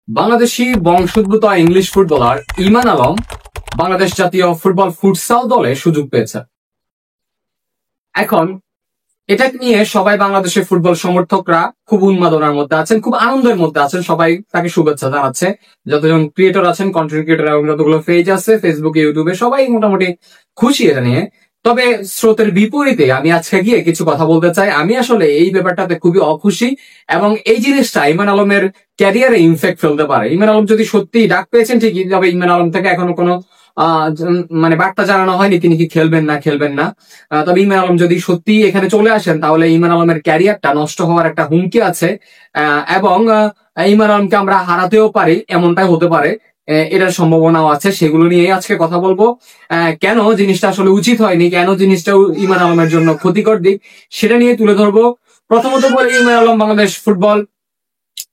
বাংলাদেশি বংশোদ্ভূত English footballer ইমান আলম বাংলাদেশ জাতীয় football futsal দলে সুযোগ পেয়েছে। এখন এটা নিয়ে সবাই বাংলাদেশের ফুটবল সমর্থকরা খুব উন্মাদনার মধ্যে আছেন, খুব আনন্দের মধ্যে আছেন। সবাই তাকে শুভেচ্ছা জানাচ্ছে। যতজন ক্রিয়েটর আছেন, কন্টেন্ট ক্রিয়েটর এবং যতগুলো পেজ আছে ফেসবুকে, ইউটিউবে, সবাই মোটামুটি খুশি এটা নিয়ে। তবে স্রোতের বিপরীতে আমি আজকে গিয়ে কিছু কথা বলতে চাই। আমি আসলে এই ব্যাপারটাতে খুবই অখুশি এবং এই জিনিসটা ইমান আলমের ক্যারিয়ারে ইমপ্যাক্ট ফেলতে পারে। ইমান আলম যদি সত্যি ডাক পেয়েছেন ঠিকই, তবে ইমান আলম থেকে এখনো কোনো মানে বার্তা জানানো হয়নি তিনি কি খেলবেন না খেলবেন না। তবে ইমান আলম যদি সত্যি এখানে চলে আসেন, তাহলে ইমান আলমের ক্যারিয়ারটা নষ্ট হওয়ার একটা হুমকি আছে এবং ইমান আলমকে আমরা হারাতেও পারি, এমনটাই হতে পারে, এটার সম্ভাবনাও আছে। সেগুলো নিয়ে আজকে কথা বলবো। কেন জিনিসটা আসলে উচিত হয়নি, কেন জিনিসটা ইমান আলমের জন্য ক্ষতিকর দিক, সেটা নিয়ে তুলে ধরবো। প্রথমত বলে, ইমান আলম বাংলাদেশ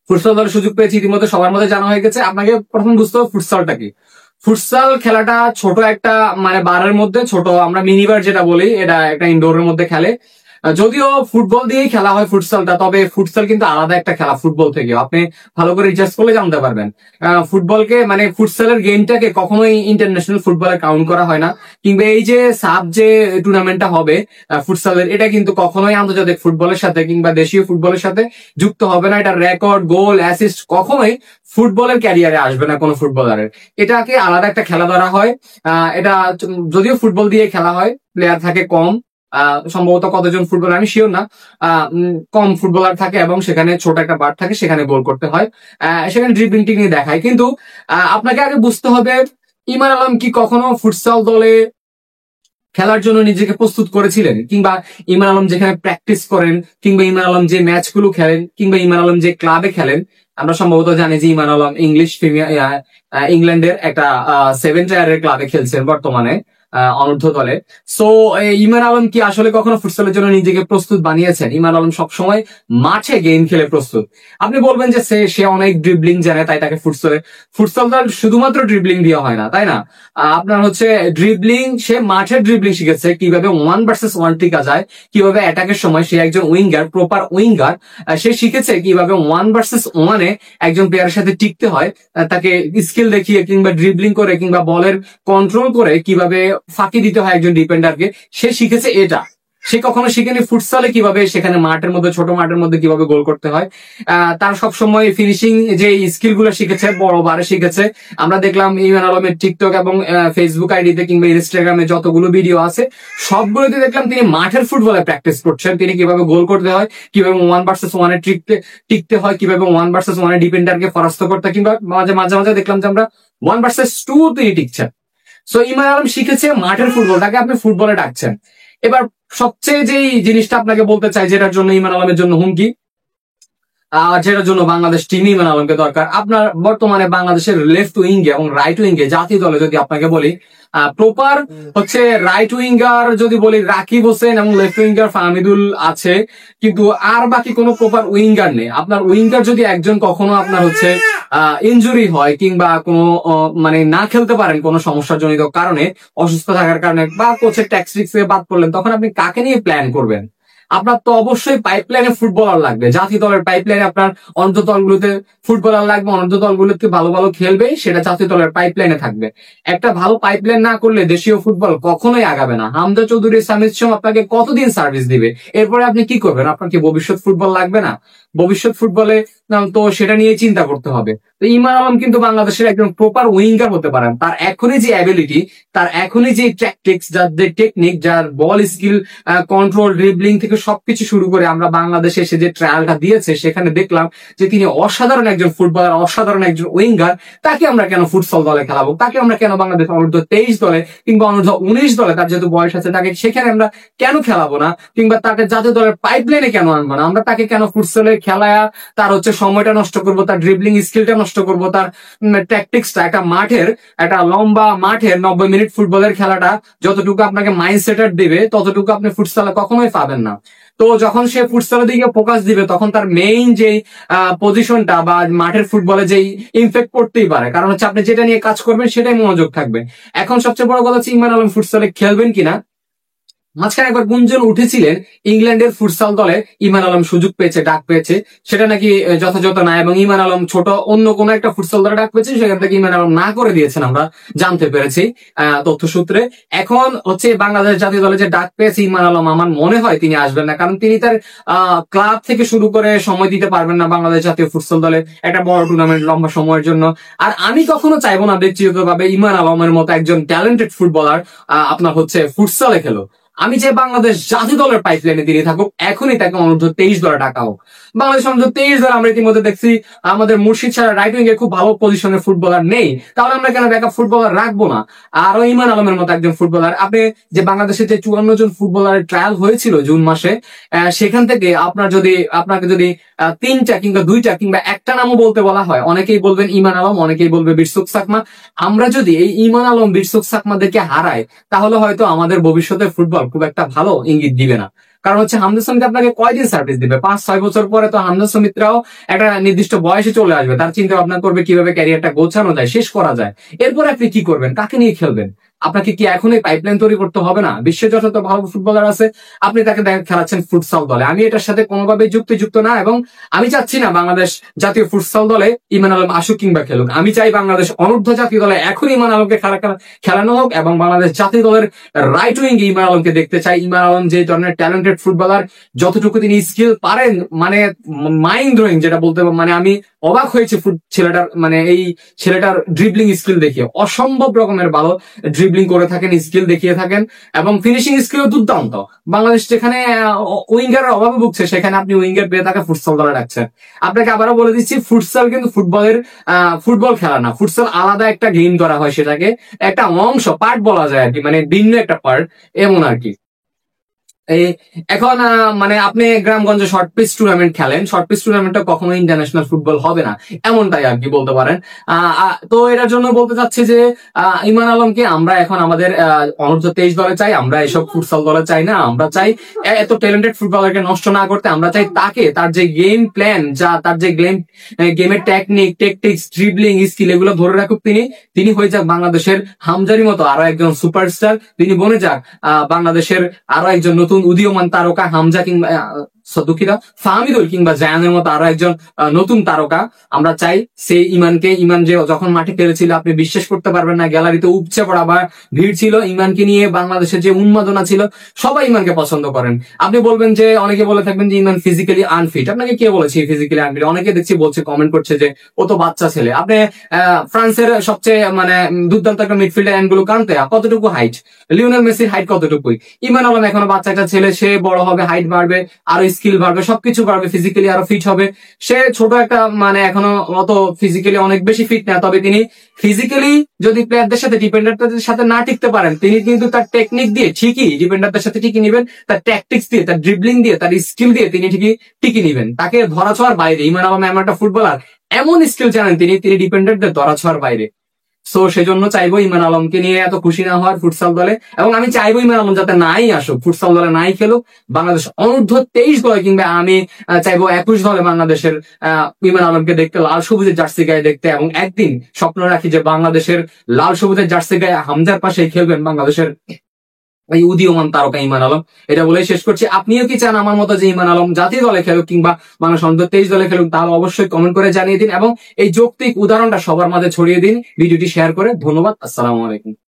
ফুটসাল দলের সুযোগ পেয়েছে, ইতিমধ্যে সবার মধ্যে জানা হয়ে গেছে। আপনাকে প্রথম বুঝতে হবে ফুটসালটা কি। ফুটসাল খেলাটা ছোট একটা মানে বারের মধ্যে ছোট, আমরা মিনিবার যেটা বলি, এটা একটা ইনডোরের মধ্যে খেলে। যদিও ফুটবল দিয়েই খেলা হয় ফুটসালটা, তবে ফুটসাল কিন্তু আলাদা একটা খেলা ফুটবল থেকে। আপনি ভালো করে রিসার্চ করলে জানতে পারবেন। ফুটবলকে মানে ফুটসালের গেমটাকে কখনোই ইন্টারন্যাশনাল ফুটবলে কাউন্ট করা হয় না, কিংবা এই যে সাব যে টুর্নামেন্টটা হবে ফুটসালের, এটা কিন্তু কখনোই আন্তর্জাতিক ফুটবলের সাথে কিংবা দেশীয় ফুটবলের সাথে যুক্ত হবে না। এটা রেকর্ড, গোল, অ্যাসিস্ট কখনোই ফুটবলের ক্যারিয়ারে আসবে না কোনো ফুটবলারের। এটাকে আলাদা একটা খেলা ধরা হয়। এটা যদিও ফুটবল দিয়ে খেলা হয়, প্লেয়ার থাকে কম, সম্ভবত কতজন ফুটবলার আমি শিওর না, কম ফুটবলার থাকে এবং সেখানে ছোট একটা বার থাকে, সেখানে গোল করতে হয়। সেখানে ড্রিবলিং টেকনিক দেখায়। কিন্তু আপনাকে আগে বুঝতে হবে, ইমান আলম কি কখনো ফুটসাল দলে খেলার জন্য নিজেকে প্রস্তুত করেছিলেন? কিংবা ইমান আলম যেখানে প্র্যাকটিস করেন, কিংবা ইমান আলম যে ম্যাচগুলো খেলেন, কিংবা ইমান আলম যে ক্লাবে খেলেন, আমরা সম্ভবত জানি যে ইমান আলম ইংল্যান্ডের একটা 7 টায়ারের ক্লাবে খেলছেন বর্তমানে, অনূর্ধ্ব দলে। সো ইমান আলম কি আসলে কখনো ফুটসলের জন্য নিজেকে প্রস্তুত বানিয়েছেন? ইমান আলম সবসময় মাঠে গেম খেলে প্রস্তুত। আপনি বলবেন যে সে অনেক ড্রিবলিং জানে, তাই তাকে ফুটসল দল শুধুমাত্র ড্রিবলিং দিয়ে হয় না, তাই না? আপনার হচ্ছে ড্রিবলিং, সে মাঠের ড্রিবলিং শিখেছে, কিভাবে 1 ভার্সেস 1 টিকা যায়, কিভাবে অ্যাটাকের সময় সে একজন উইঙ্গার, প্রপার উইঙ্গার, সে শিখেছে কিভাবে 1 ভার্সেস 1-এ একজন প্লেয়ারের সাথে টিকতে হয়। তাকে স্কিল দেখিয়ে কিংবা ড্রিবলিং করে কিংবা বলের কন্ট্রোল করে কিভাবে ফাঁকি দিতে হয় একজন ডিফেন্ডারকে, সে শিখেছে এটা। সে কখনো শিখেনি ফুটসালে কিভাবে সেখানে মাঠের মধ্যে, ছোট মাঠের মধ্যে কিভাবে গোল করতে হয়। তার সবসময় ফিনিশিং যে স্কিল গুলো শিখেছে, বড় বারে শিখেছে। আমরা দেখলাম ইমান আলমের টিকটক এবং ফেসবুক আইডিতে কিংবা ইনস্টাগ্রামে যতগুলো ভিডিও আছে, সবগুলোতে দেখলাম তিনি মাঠের ফুটবলে প্র্যাকটিস করছেন। তিনি কিভাবে গোল করতে হয়, কিভাবে 1 ভার্সেস 1-এ টিকতে হয়, কিভাবে 1 ভার্সেস 1-এ ডিফেন্ডারকে পরাস্ত করতে, কিংবা মাঝে মাঝে মাঝে দেখলাম যে আমরা 1 ভার্সেস 2 তিনি টিকছেন। সো ইমান আলম শিখেছে মাঠের ফুটবল, তাকে আপনি ফুটবলে ডাকছেন। এবার সবচেয়ে যে জিনিসটা আপনাকে বলতে চাই, যেটার জন্য ইমান আলমের জন্য হুমকি, যেটার জন্য বাংলাদেশ টিম ইমান আলমকে দরকার। আপনার বর্তমানে বাংলাদেশের লেফট উইঙ্গে এবং রাইট উইঙ্গে জাতীয় দলে যদি আপনাকে বলি, প্রপার হচ্ছে রাইট উইঙ্গার যদি বলি রাকিব হোসেন এবং লেফট উইঙ্গার ফাহমিদুল আছে, কিন্তু আর বাকি কোনো প্রপার উইঙ্গার নেই। আপনার উইঙ্গার যদি একজন কখনো আপনার হচ্ছে ইনজুরি হয় কিংবা কোনো মানে না খেলতে পারেন কোনো সমস্যাজনিত কারণে, অসুস্থ থাকার কারণে, বা কোচের ট্যাকটিক্স থেকে বাদ পড়লেন, তখন আপনি কাকে নিয়ে প্ল্যান করবেন? আপনার তো অবশ্যই পাইপলাইনে ফুটবলার লাগবে। জাতীয় দলের পাইপলাইনে আপনার অনূর্ধ্ব দলগুলোতে ফুটবলার লাগবে, অনূর্ধ্ব দলগুলোতে ভালো ভালো খেলবে, সেটা জাতীয় দলের পাইপলাইনে থাকবে। একটা ভালো পাইপলাইন না করলে দেশীয় ফুটবল কখনোই আগাবে না। হামজা চৌধুরী, সামিদ সোম আপনাকে কতদিন সার্ভিস দিবে? এরপরে আপনি কি করবেন? আপনার কি ভবিষ্যৎ ফুটবল লাগবে না? ভবিষ্যৎ ফুটবলে তো সেটা নিয়ে চিন্তা করতে হবে। তো ইমান আলম কিন্তু বাংলাদেশের একজন প্রপার উইঙ্গার হতে পারেন। তার এখনই যে অ্যাবিলিটি, তার এখনই যে ট্যাকটিক্স, যার যে টেকনিক, যার বল স্কিল, কন্ট্রোল, ড্রিবলিং থেকে সবকিছু শুরু করে, আমরা বাংলাদেশে এসে যে ট্রায়ালটা দিয়েছে, সেখানে দেখলাম যে তিনি অসাধারণ একজন ফুটবলার, অসাধারণ একজন উইঙ্গার। তাকে আমরা কেন ফুটসল দলে খেলাবো? তাকে আমরা কেন বাংলাদেশ অনূর্ধ্ব 23 দলে কিংবা অনূর্ধ্ব 19 দলে, তার যেহেতু বয়স আছে, তাকে সেখানে আমরা কেন খেলাবো না? কিংবা তাকে জাতীয় দলের পাইপলাইনে কেন আনবো না? আমরা তাকে কেন ফুটসলে খেলায় তার হচ্ছে সময়টা নষ্ট করবো, তার ড্রিবলিং স্কিলটা নষ্ট করবো, তার ট্যাকটিক্সটা? একটা মাঠের, একটা লম্বা মাঠের 90 মিনিট ফুটবলের খেলাটা যতটুকু আপনাকে মাইন্ড সেটার দিবে, ততটুকু আপনি ফুটসলে কখনোই পাবেন না। তো যখন সে ফুটসলের দিকে ফোকাস দিবে, তখন তার মেইন যে পজিশনটা বা মাঠের ফুটবলে যেই ইমপ্যাক্ট পড়তেই পারে, কারণ হচ্ছে আপনি যেটা নিয়ে কাজ করবেন সেটাই মনোযোগ থাকবে। এখন সবচেয়ে বড় কথা হচ্ছে ইমান আলম ফুটসলে খেলবেন কিনা। মাঝখানে একবার গুঞ্জন উঠেছিলেন ইংল্যান্ডের ফুটসাল দলে ইমান আলম সুযোগ পেয়েছে, ডাক পেয়েছে, সেটা নাকি যথাযথ না এবং ইমান আলম ছোট অন্য কোনো একটা ফুটসাল দলে ডাক পেয়েছে, সেখান থেকে ইমান আলম না করে দিয়েছেন আমরা জানতে পেরেছি তথ্যসূত্রে। এখন হচ্ছে বাংলাদেশ জাতীয় দলে যে ডাক পেয়েছে ইমান আলম, আমার মনে হয় তিনি আসবেন না, কারণ তিনি তার ক্লাব থেকে শুরু করে সময় দিতে পারবেন না বাংলাদেশ জাতীয় ফুটসাল দলে একটা বড় টুর্নামেন্ট লম্বা সময়ের জন্য। আর আমি কখনো চাইবো না ব্যক্তিগতভাবে ইমান আলমের মতো একজন ট্যালেন্টেড ফুটবলার আপনার হচ্ছে ফুটসালে খেলো। আমি চাই বাংলাদেশ জাতীয় দলের পাইপলাইনে তিনি থাকুক, এখনই তাকে অনূর্ধ্ব-23 দলে ডাকা হোক। বাংলাদেশ অনূর্ধ্ব-23 দল আমরা ইতিমধ্যে দেখছি আমাদের মুর্শিদ ছাড়া রাইট উইং এ খুব ভালো পজিশনের ফুটবলার নেই, তাহলে আমরা কেন ব্যাকআপ ফুটবলার রাখবো না? আরো ইমান আলমের মতো একজন ফুটবলার, আপনি যে বাংলাদেশের যে 54 জন ফুটবলারের ট্রায়াল হয়েছিল জুন মাসে, সেখান থেকে আপনাকে যদি 3টা কিংবা 2টা কিংবা একটা নামও বলতে বলা হয়, অনেকেই বলবেন ইমান আলম, অনেকেই বলবে বিরসুক সাকমা। আমরা যদি এই ইমান আলম বিরসুক সাকমাদেরকে হারাই, তাহলে হয়তো আমাদের ভবিষ্যতের ফুটবল খুব একটা ভালো ইঙ্গিত দিবে না। কারণ হচ্ছে হামজা সমিত আপনাকে কয়দিন সার্ভিস দিবে? 5-6 বছর পরে তো হামজা সমিতরাও একটা নির্দিষ্ট বয়সে চলে আসবে, তার চিন্তা ভাবনা করবে কিভাবে ক্যারিয়ারটা গোছানো যায়, শেষ করা যায়। এরপর আপনি কি করবেন? কাকে নিয়ে খেলবেন? আপনাকে কি এখনই পাইপলাইন তৈরি করতে হবে না? বিশ্বের যত ভালো ফুটবলার আছে আপনি তাকে খেলাচ্ছেন ফুটসাল দলে। আমি এটার সাথে কোনোভাবেই যুক্ত না, এবং আমি চাচ্ছি না বাংলাদেশ জাতীয় ফুটসাল দলে ইমান আলম আসুক কিংবা খেলুক। আমি চাই বাংলাদেশ অনূর্ধ্ব জাতীয় দলে এখন ইমান আলমকে খেলানো হোক, এবং বাংলাদেশ জাতীয় দলের রাইট উইং ইমান আলমকে দেখতে চাই। ইমান আলম যে ধরনের ট্যালেন্টেড ফুটবলার, যতটুকু তিনি স্কিল পারেন, মানে মাইন্ড ব্লোয়িং যেটা বলতে, মানে আমি অবাক হয়েছে ছেলেটার ড্রিবলিং স্কিল দেখিয়ে, অসম্ভব রকমের ভালো ড্রিবলিং করে থাকেন, স্কিল দেখিয়ে থাকেন, এবং ফিনিশিং স্কিলও দুর্দান্ত। বাংলাদেশ যেখানে উইঙ্গারের অভাবে ভুগছে, সেখানে আপনি উইঙ্গার পেয়ে তাকে ফুটসাল দলে রাখছেন। আপনাকে আবারও বলে দিচ্ছি, ফুটসাল কিন্তু ফুটবল খেলা না, ফুটসাল আলাদা একটা গেম করা হয়, সেটাকে একটা অংশ, পার্ট বলা যায় আর কি, মানে ভিন্ন একটা পার্ট এমন আর কি। এখন মানে আপনি গ্রামগঞ্জে শর্ট পিচ টুর্নামেন্ট খেলেন, শর্ট পিচ টুর্নামেন্টটা কখনো ইন্টারন্যাশনাল ফুটবল হবে না, এমনটাই আর কি বলতে পারেন। তো এটার জন্য বলতে চাচ্ছি যে ইমান আলমকে আমরা এখন আমাদের অনূর্ধ্ব-23 দলে চাই, আমরা এসব ফুটসাল দলে চাই না। আমরা চাই এত ট্যালেন্টেড ফুটবলারকে নষ্ট না করতে, আমরা চাই তাকে তার যে গেম প্ল্যান, তার যে গেমের টেকটিক্স, ড্রিবলিং স্কিল, এগুলো ধরে রাখুক তিনি হয়ে যাক বাংলাদেশের হামজারি মতো আরো একজন সুপারস্টার, তিনি বনে যাক বাংলাদেশের আরো একজন নতুন উদীয়মান তারকা, হামজা কিংবা ফাহমিদুল কিংবা জায়ানের মতো আরো একজন নতুন তারকা। আমরা চাই সেই ইমান যে যখন মাঠে খেলেছিল আপনি বিশ্বাস করতে পারবেন না, গ্যালারিতে উপচে পড়া বা ভিড় ছিল। ইমানকে নিয়ে বাংলাদেশের যে উন্মাদনা ছিল, সবাই ইমানকে পছন্দ করেন। আপনি বলবেন যে, অনেকে বলে থাকবেন যে ইমান ফিজিক্যালি আনফিট। আপনাকে কে বলেছে ফিজিক্যালি আনফিট? অনেকে দেখছি বলছে, কমেন্ট করছে যে ও তো বাচ্চা ছেলে। আপনি ফ্রান্সের সবচেয়ে মানে দুর্দান্ত একটা মিডফিল্ডার এনগুলো কান্তে কতটুকু হাইট, লিওনেল মেসির হাইট কতটুকুই। ইমান আলম এখনো বাচ্চা একটা ছেলে, সে বড় হবে, হাইট বাড়বে, আরো স্কিল বাড়বে, সবকিছু বাড়বে, ফিজিক্যালি আরো ফিট হবে। সে ছোট একটা, মানে এখনো অত ফিজিক্যালি অনেক বেশি ফিট না, তবে তিনি ফিজিক্যালি যদি প্লেয়ারদের সাথে, ডিফেন্ডারদের সাথে না টিকতে পারেন, তিনি কিন্তু তার টেকনিক দিয়ে ঠিকই ডিফেন্ডারদের সাথে টিকে নিবেন, তার ট্যাকটিক্স দিয়ে, তার ড্রিবলিং দিয়ে, তার স্কিল দিয়ে তিনি ঠিকই টিকে নিবেন। তাকে ধরা ছোঁয়ার বাইরে ইমান আলম এমন একটা ফুটবলার, এমন স্কিল জানেন তিনি ডিফেন্ডারদের ধরা ছোঁয়ার বাইরে। সো সেজন্য চাইবো ইমান আলমকে নিয়ে এত খুশি না হওয়ার ফুটসাল দলে, এবং আমি চাইবো ইমান আলম যাতে নাই আসুক, ফুটসাল দলে নাই খেলুক, বাংলাদেশ অনূর্ধ্ব-23 দলে, কিংবা আমি চাইবো 21 দলে বাংলাদেশের ইমান আলমকে দেখতে, লাল সবুজের জার্সি গায়ে দেখতে। এবং একদিন স্বপ্ন রাখি যে বাংলাদেশের লাল সবুজের জার্সি গায়ে হামজার পাশে খেলবেন বাংলাদেশের এই উদীয়মান তারকা ইমান আলম। এটা বলেই শেষ করছি। আপনিও কি চান আমার মতো যে ইমান আলম জাতীয় দলে খেলুক কিংবা বাংলাদেশ অনূর্ধ্ব-23 দলে খেলুক? তাহলে অবশ্যই কমেন্ট করে জানিয়ে দিন, এবং এই যৌক্তিক উদাহরণটা সবার মাঝে ছড়িয়ে দিন ভিডিওটি শেয়ার করে। ধন্যবাদ, আসসালামু আলাইকুম।